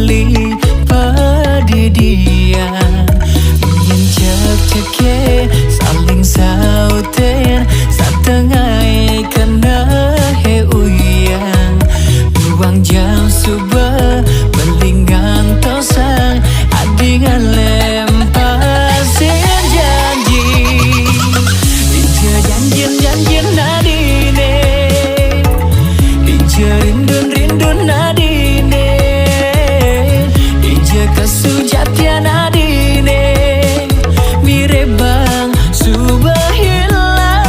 beli padidian menginjak ceke saling sauten satengah kena heuyan luang jam subuh melinggang tosang adingan lempar sen janji dinja janjin nadine dinja rindun nadine dinja kasujatian nadine mire bang subah hilang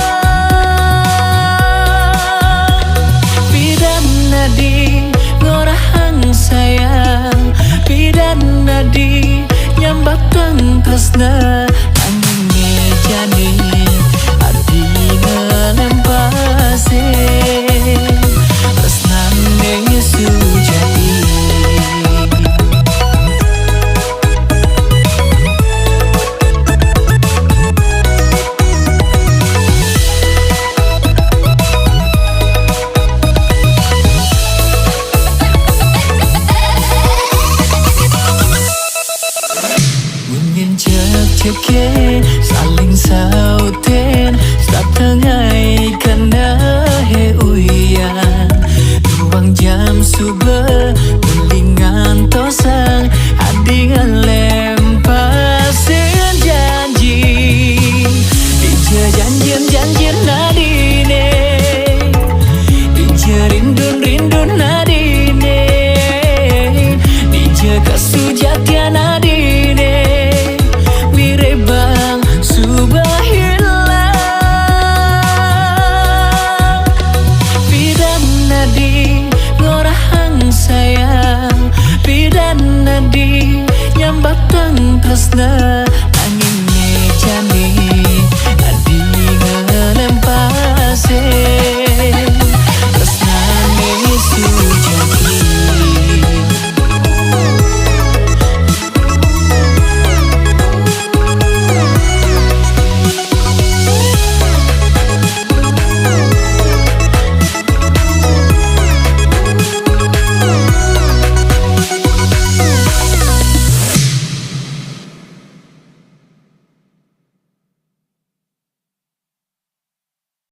pidan nadi ngorahang sayang pidan nadi nyambatang tresna